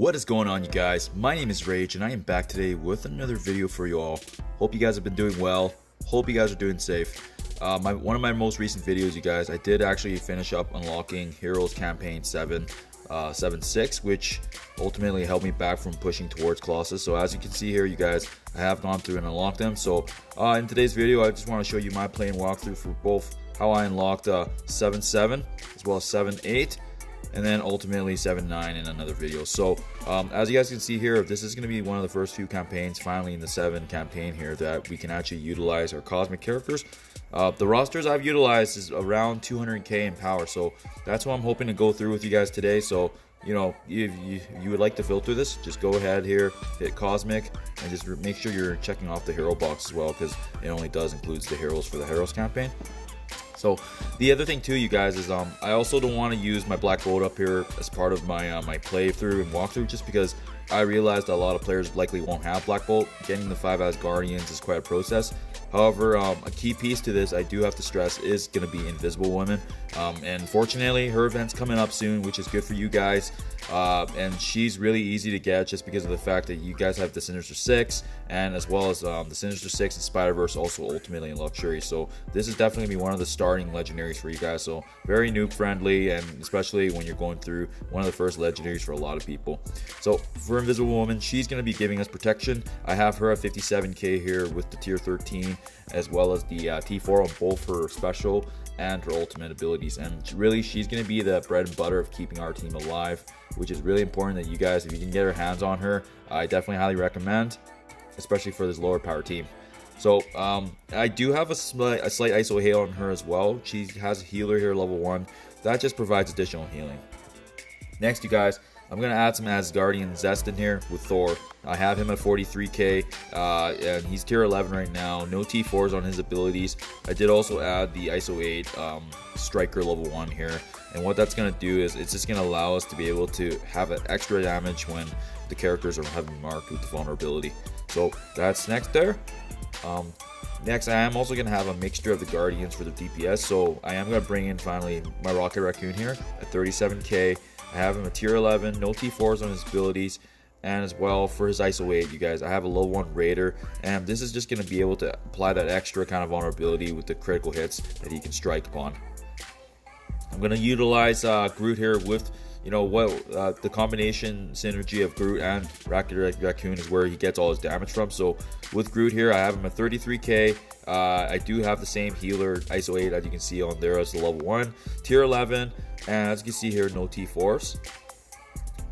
What is going on, you guys? My name is Rage and I am back today with another video for you all. Hope you guys have been doing well. Hope you guys are doing safe. One of my most recent videos, you guys, I did actually finish up unlocking Heroes Campaign 7.6, which ultimately held me back from pushing towards Colossus. So as you can see here, you guys, I have gone through and unlocked them. So in today's video, I just want to show you my playing walkthrough for both how I unlocked 7.7 as well as 7.8. and then ultimately 7.9 in another video. So as you guys can see here, this is going to be one of the first few campaigns finally in the 7 campaign here that we can actually utilize our cosmic characters. The rosters I've utilized is around 200k in power, so that's what I'm hoping to go through with you guys today. So you know, if you would like to filter this, just go ahead here, hit cosmic, and just make sure you're checking off the hero box as well, because it only includes the heroes for the heroes campaign. So the other thing too, you guys, is I also don't want to use my black gold up here as part of my my playthrough and walkthrough, just because I realized a lot of players likely won't have black bolt. Getting the 5 as guardians is quite a process. However, a key piece to this I do have to stress is going to be Invisible Woman, and fortunately her event's coming up soon, which is good for you guys. And she's really easy to get just because of the fact that you guys have the Sinister 6, and as well as the Sinister 6 and Spider-Verse also ultimately in Luxury. So this is definitely going to be one of the starting legendaries for you guys, so very noob friendly, and especially when you're going through one of the first legendaries for a lot of people. So for Invisible Woman, she's going to be giving us protection. I have her at 57k here with the tier 13 as well as the T4 on both her special and her ultimate abilities, and really she's going to be the bread and butter of keeping our team alive, which is really important that you guys, if you can get your hands on her, I definitely highly recommend, especially for this lower power team. So I do have a slight ISO hail on her as well. She has a healer here, level 1, that just provides additional healing. Next, you guys, I'm going to add some Asgardian Zest in here with Thor. I have him at 43k, and he's tier 11 right now. No T4s on his abilities. I did also add the ISO 8 Striker level 1 here. And what that's going to do is it's just going to allow us to be able to have that extra damage when the characters are heavily marked with the vulnerability. So that's next there. Next, I am also going to have a mixture of the Guardians for the DPS. So I am going to bring in finally my Rocket Raccoon here at 37k. I have him at tier 11, no T4s on his abilities, and as well for his ISO 8, you guys, I have a level 1 Raider, and this is just going to be able to apply that extra kind of vulnerability with the critical hits that he can strike upon. I'm going to utilize Groot here with, you know what, the combination synergy of Groot and Rocket Raccoon is where he gets all his damage from. So with Groot here, I have him at 33k. I do have the same healer ISO 8 as you can see on there as the level 1, tier 11, and as you can see here, no T4s.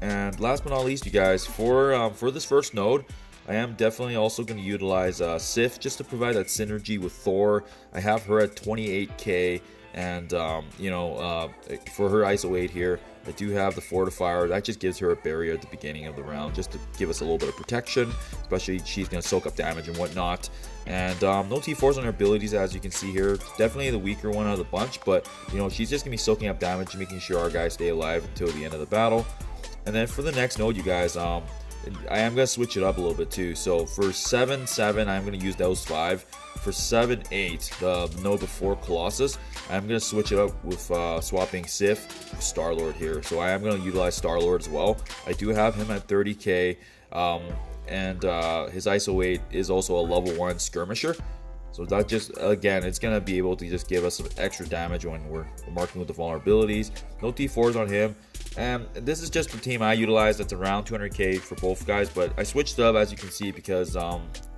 And last but not least, you guys, for this first node, I am definitely also going to utilize Sif just to provide that synergy with Thor. I have her at 28k, and you know, for her ISO 8 here, I do have the Fortifier. That just gives her a barrier at the beginning of the round, just to give us a little bit of protection, especially she's going to soak up damage and whatnot. And no T4s on her abilities, as you can see here. Definitely the weaker one out of the bunch, but you know, she's just going to be soaking up damage, making sure our guys stay alive until the end of the battle. And then for the next node, you guys, I am going to switch it up a little bit too. So for 7.7, I'm going to use those 5. For 7.8, the node before Colossus, I'm going to switch it up with swapping Sif with Star-Lord here. So I am going to utilize Star-Lord as well. I do have him at 30k, and his ISO 8 is also a level 1 Skirmisher. So that just, again, it's going to be able to just give us some extra damage when we're marking with the vulnerabilities. No T4s on him. And this is just the team I utilize. That's around 200k for both guys, but I switched up, as you can see, because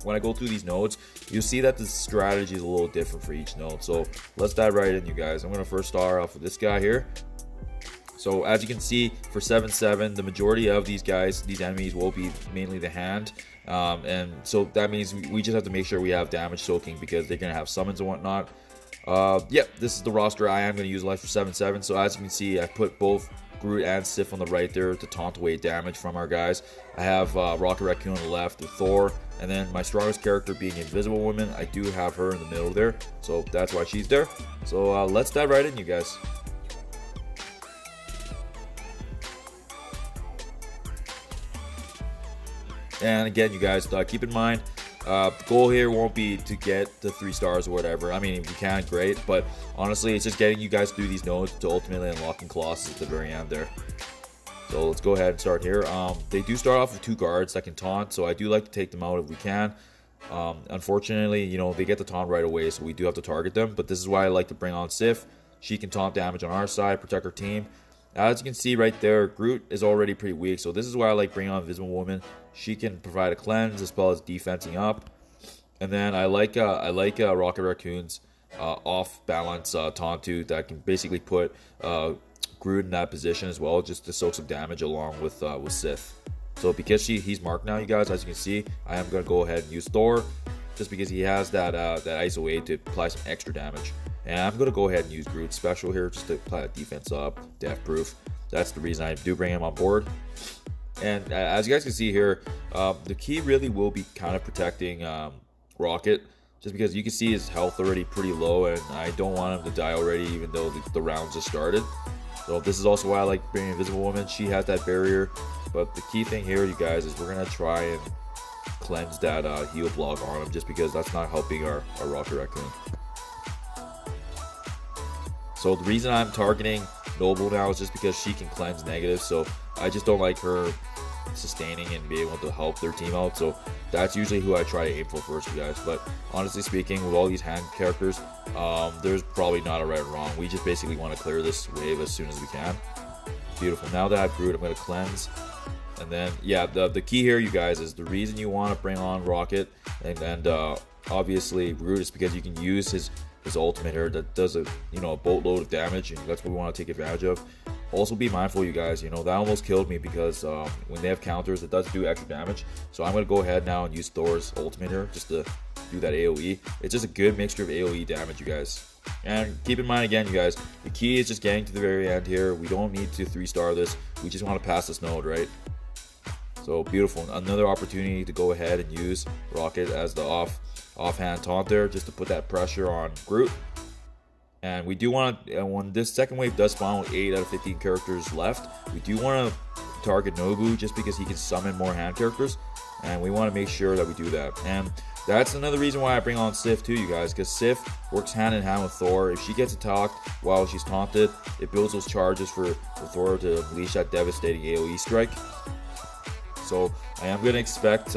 when I go through these nodes, you'll see that the strategy is a little different for each node. So let's dive right in, you guys. I'm going to first start off with this guy here. So as you can see, for 7.7, the majority of these guys, these enemies, will be mainly the hand. And so that means we just have to make sure we have damage soaking, because they're going to have summons and whatnot. Yeah, this is the roster I am going to utilize for 7.7. So as you can see, I put both Groot and Sif on the right there to taunt away damage from our guys. I have Rocket Raccoon on the left with Thor, and then my strongest character being Invisible Woman. I do have her in the middle there, so that's why she's there. So let's dive right in, you guys. And again, you guys, keep in mind, the goal here won't be to get the 3 stars or whatever. I mean, if you can, great, but honestly, it's just getting you guys through these nodes to ultimately unlocking Colossus at the very end there. So let's go ahead and start here. They do start off with 2 guards that can taunt, so I do like to take them out if we can. Unfortunately, you know, they get the taunt right away, so we do have to target them. But this is why I like to bring on Sif. She can taunt damage on our side, protect our team. As you can see right there, Groot is already pretty weak, so this is why I like bringing on Invisible Woman. She can provide a cleanse as well as defensing up. And then I like Rocket Raccoon's off balance taunt too, that can basically put Groot in that position as well, just to soak some damage along with Sith. So because he's marked now, you guys, as you can see, I am going to go ahead and use Thor, just because he has that ISO 8 to apply some extra damage. And I'm going to go ahead and use Groot's special here, just to apply that defense up, death proof. That's the reason I do bring him on board. And as you guys can see here, the key really will be kind of protecting Rocket, just because you can see his health already pretty low, and I don't want him to die already, even though the rounds just started. So this is also why I like bringing Invisible Woman. She has that barrier, but the key thing here, you guys, is we're gonna try and cleanse that heal block on him, just because that's not helping our Rocket Raccoon. So the reason I'm targeting Noble now is just because she can cleanse negative, so I just don't like her sustaining and be able to help their team out. So that's usually who I try to aim for first, you guys. But honestly speaking, with all these hand characters, there's probably not a right or wrong. We just basically want to clear this wave as soon as we can. Beautiful. Now that I have Groot, I'm going to cleanse. And then, yeah, the key here, you guys, is the reason you want to bring on Rocket and obviously Groot is because you can use his ultimate here that does a boatload of damage, and that's what we want to take advantage of. Also be mindful, you guys, that almost killed me because when they have counters, it does do extra damage. So I'm going to go ahead now and use Thor's ultimate here just to do that AoE. It's just a good mixture of AoE damage, you guys. And keep in mind again, you guys, the key is just getting to the very end here. We don't need to 3-star this. We just want to pass this node, right? So beautiful. Another opportunity to go ahead and use Rocket as the offhand taunt there, just to put that pressure on Groot. And we do want to, when this second wave does spawn with 8 out of 15 characters left, we do want to target Nobu just because he can summon more hand characters, and we want to make sure that we do that. And that's another reason why I bring on Sif too, you guys, because Sif works hand in hand with Thor. If she gets attacked while she's taunted, it builds those charges for Thor to unleash that devastating AoE strike. So I am going to expect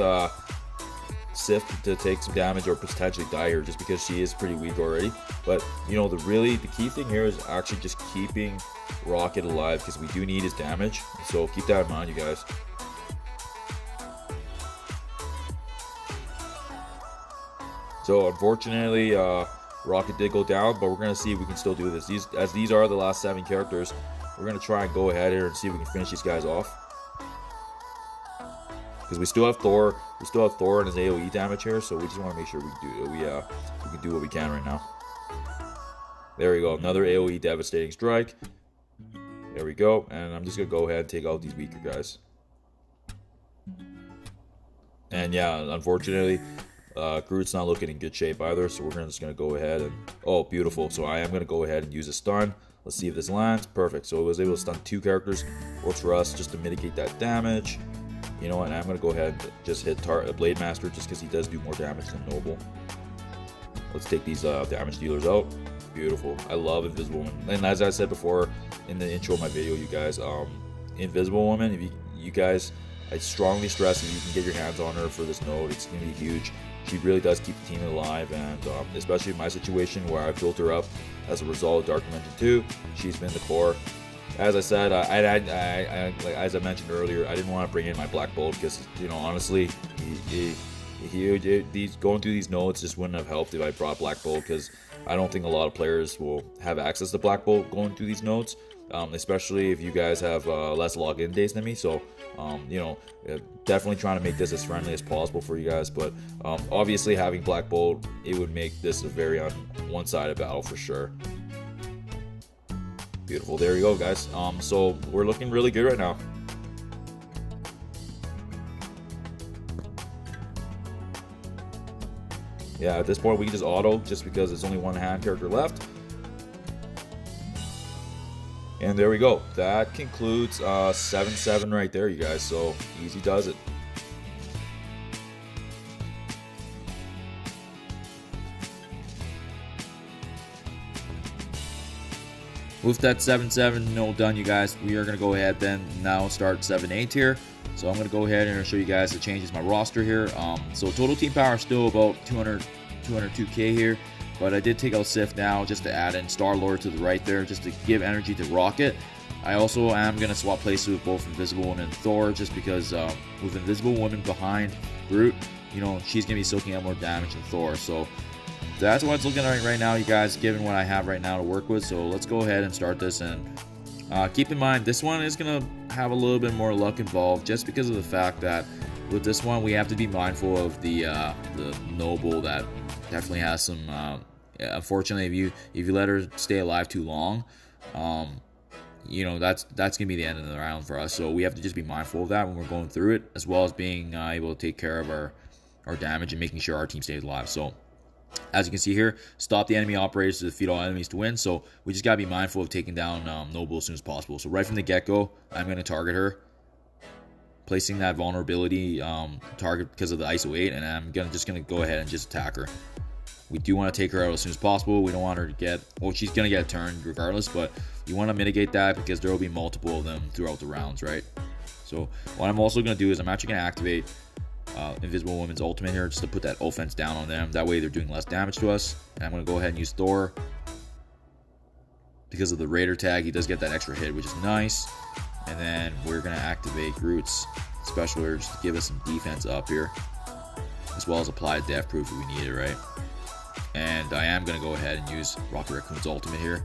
Sif to take some damage or potentially die here, just because she is pretty weak already. But the key thing here is actually just keeping Rocket alive, because we do need his damage. So keep that in mind, you guys. So unfortunately, Rocket did go down, but we're gonna see if we can still do this. These are the last 7 characters. We're gonna try and go ahead here and see if we can finish these guys off, because we still have Thor. We still have Thor and his AoE damage here, so we just want to make sure we can do what we can right now. There we go, another AoE devastating strike. There we go, and I'm just gonna go ahead and take out these weaker guys. And yeah, unfortunately, Groot's not looking in good shape either, so we're just gonna go ahead and beautiful. So I am gonna go ahead and use a stun. Let's see if this lands. Perfect. So it was able to stun 2 characters. Works for us just to mitigate that damage. You know what, and I'm going to go ahead and just hit Blade Master, just because he does do more damage than Noble. Let's take these damage dealers out. Beautiful. I love Invisible Woman. And as I said before in the intro of my video, you guys, Invisible Woman, if you guys, I strongly stress if you can get your hands on her for this node, it's going to be huge. She really does keep the team alive, and especially in my situation where I built her up as a result of Dark Dimension 2, she's been the core. As I said, as I mentioned earlier, I didn't want to bring in my Black Bolt because, honestly, going through these nodes just wouldn't have helped if I brought Black Bolt, because I don't think a lot of players will have access to Black Bolt going through these nodes, especially if you guys have less login days than me. So, definitely trying to make this as friendly as possible for you guys. But obviously, having Black Bolt, it would make this a very one-sided battle for sure. Beautiful. There you go, guys. So we're looking really good right now. Yeah, at this point we can just auto, just because there's only one hand character left. And there we go. That concludes 7-7 right there, you guys. So easy does it. with that 7-7 done, you guys, we are going to go ahead then now start 7-8 here. So I'm going to go ahead and show you guys the changes my roster here. So total team power is still about 202k here, but I did take out Sif now just to add in Star-Lord to the right there, just to give energy to Rocket. I also am going to swap places with both Invisible Woman and Thor, just because with Invisible Woman behind Groot, she's going to be soaking up more damage than Thor. So that's what it's looking like right now, you guys, given what I have right now to work with. So let's go ahead and start this. And keep in mind, this one is going to have a little bit more luck involved, just because of the fact that with this one, we have to be mindful of the Noble that definitely has some... unfortunately, if you let her stay alive too long, that's gonna be the end of the round for us. So we have to just be mindful of that when we're going through it, as well as being able to take care of our damage and making sure our team stays alive. So as you can see here, stop the enemy operators to defeat all enemies to win. So we just gotta be mindful of taking down Noble as soon as possible. So right from the get-go, I'm gonna target her, placing that vulnerability target because of the ISO 8, and I'm just gonna go ahead and just attack her. We do want to take her out as soon as possible. We don't want her to get... Well, she's going to get turned regardless, but you want to mitigate that because there will be multiple of them throughout the rounds, right? So what I'm also going to do is I'm actually going to activate Invisible Woman's ultimate here just to put that offense down on them. That way they're doing less damage to us. And I'm going to go ahead and use Thor. Because of the Raider tag, he does get that extra hit, which is nice. And then we're going to activate Groot's special urge to give us some defense up here, as well as apply death proof if we need it, right? And I am going to go ahead and use Rocket Raccoon's ultimate here.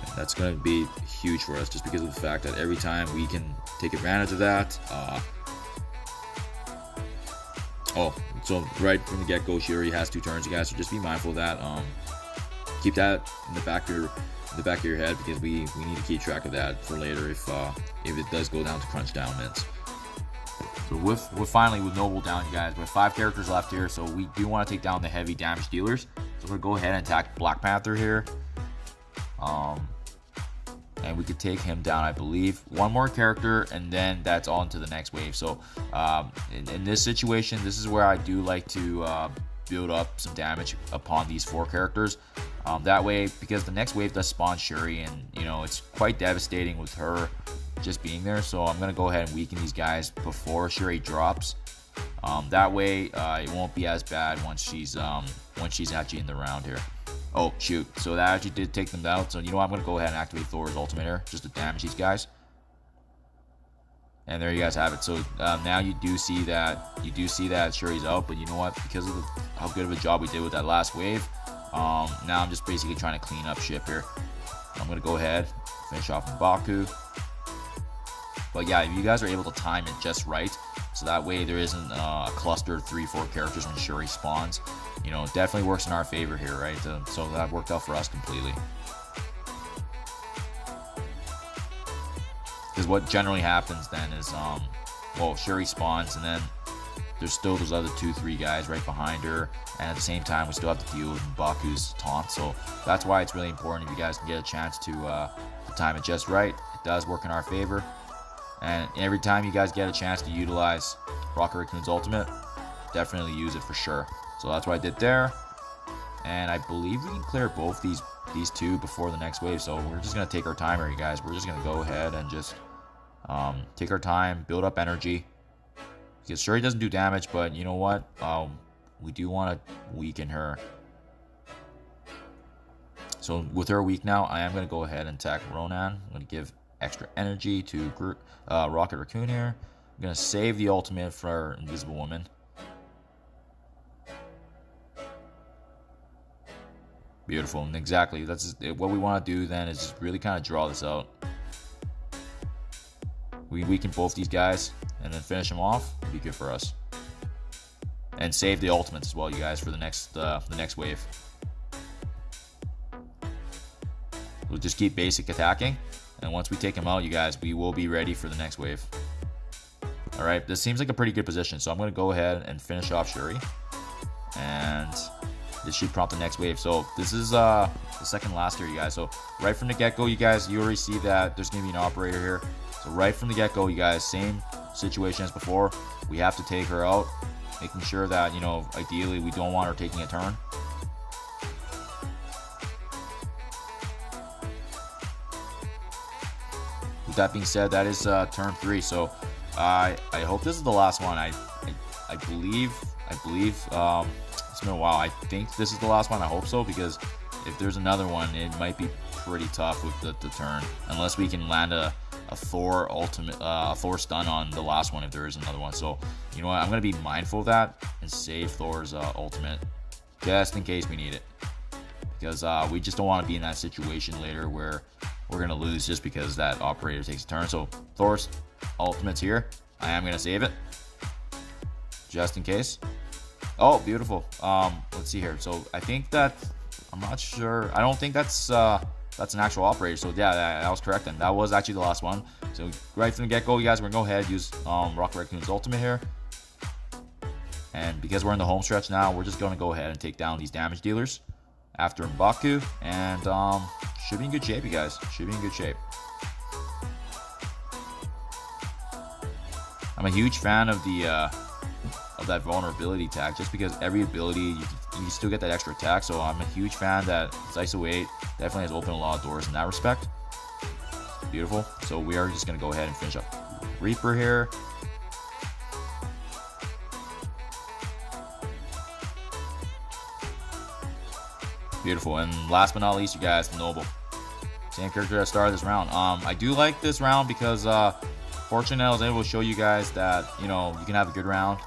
And that's going to be huge for us, just because of the fact that every time we can take advantage of that. So right from the get-go, she already has 2 turns, you guys. So just be mindful of that. Keep that in the back of your head, because we need to keep track of that for later if it does go down to crunch down minutes. So we're finally with Noble down, you guys. We have 5 characters left here, so we do want to take down the heavy damage dealers. So we're going to go ahead and attack Black Panther here. And we could take him down, I believe. 1 more character, and then that's on to the next wave. So in this situation, this is where I do like to build up some damage upon these 4 characters. That way, because the next wave does spawn Shuri, and it's quite devastating with her just being there. So I'm gonna go ahead and weaken these guys before Shuri drops. That way it won't be as bad once she's actually in the round here. Oh shoot, so that actually did take them out. So I'm gonna go ahead and activate Thor's ultimate here just to damage these guys. And there you guys have it. So now you do see that Shuri's out, but you know what, because of how good of a job we did with that last wave, now I'm just basically trying to clean up ship here. I'm gonna go ahead, finish off M'Baku. But yeah, if you guys are able to time it just right, so that way there isn't a cluster of 3-4 characters when Shuri spawns, it definitely works in our favor here, right? So that worked out for us completely. Because what generally happens then is, Shuri spawns, and then there's still those other 2-3 guys right behind her, and at the same time we still have to deal with M'Baku's taunt. So that's why it's really important if you guys can get a chance to time it just right. It does work in our favor. And every time you guys get a chance to utilize Rocket Raccoon's ultimate, definitely use it for sure. So that's what I did there. And I believe we can clear both these 2 before the next wave. So we're just going to take our time here, you guys. We're just going to go ahead and just take our time, build up energy. Because Shuri doesn't do damage, but you know what? We do want to weaken her. So with her weak now, I am going to go ahead and attack Ronan. I'm going to give extra energy to Rocket Raccoon here. I'm going to save the ultimate for Invisible Woman. Beautiful. And exactly, that's what we want to do then, is just really kind of draw this out. We weaken both these guys and then finish them off. It'd be good for us. And save the ultimates as well, you guys, for the next wave. We'll just keep basic attacking, and once we take them out, you guys, we will be ready for the next wave. Alright, this seems like a pretty good position, so I'm going to go ahead and finish off Shuri. And this should prompt the next wave. So this is the second last here, you guys. So right from the get-go, you guys, you already see that there's going to be an operator here. So right from the get-go, you guys, same situation as before. We have to take her out, making sure that, ideally we don't want her taking a turn. that being said, that is turn 3. So I hope this is the last one. I believe it's been a while. I think this is the last one. I hope so, because if there's another one, it might be pretty tough with the turn, unless we can land a Thor ultimate, Thor stun on the last one if there is another one. So you know what, I'm gonna be mindful of that and save Thor's ultimate just in case we need it, because we just don't want to be in that situation later where we're gonna lose just because that operator takes a turn. So Thor's ultimate's here. I am gonna save it just in case. Oh, beautiful. Let's see here. So I think that, I'm not sure. I don't think that's an actual operator. So yeah, that was correct. And that was actually the last one. So right from the get-go, you guys, we're gonna go ahead, use Rocket Raccoon's ultimate here. And because we're in the home stretch now, we're just gonna go ahead and take down these damage dealers after M'Baku, and should be in good shape, you guys. Should be in good shape. I'm a huge fan of that vulnerability tag, just because every ability you still get that extra attack. So I'm a huge fan that ISO 8 definitely has opened a lot of doors in that respect. Beautiful. So we are just gonna go ahead and finish up Reaper here. Beautiful. And last but not least, you guys, Noble. Same character that started this round. I do like this round because fortunately I was able to show you guys that, you know, you can have a good round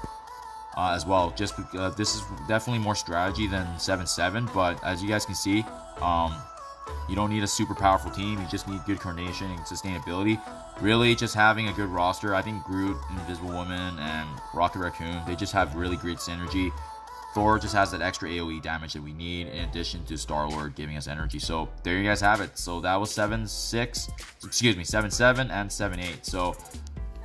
as well. Just because this is definitely more strategy than 7-7, but as you guys can see, you don't need a super powerful team. You just need good coordination and sustainability. Really, just having a good roster. I think Groot, Invisible Woman, and Rocket Raccoon, they just have really great synergy. Thor just has that extra AoE damage that we need, in addition to Star-Lord giving us energy. So there you guys have it. So that was 7-6, excuse me, 7-7 and 7-8. So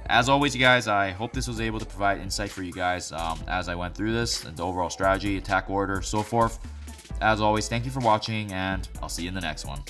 as always, you guys, I hope this was able to provide insight for you guys as I went through this, and the overall strategy, attack order, so forth. As always, thank you for watching, and I'll see you in the next one.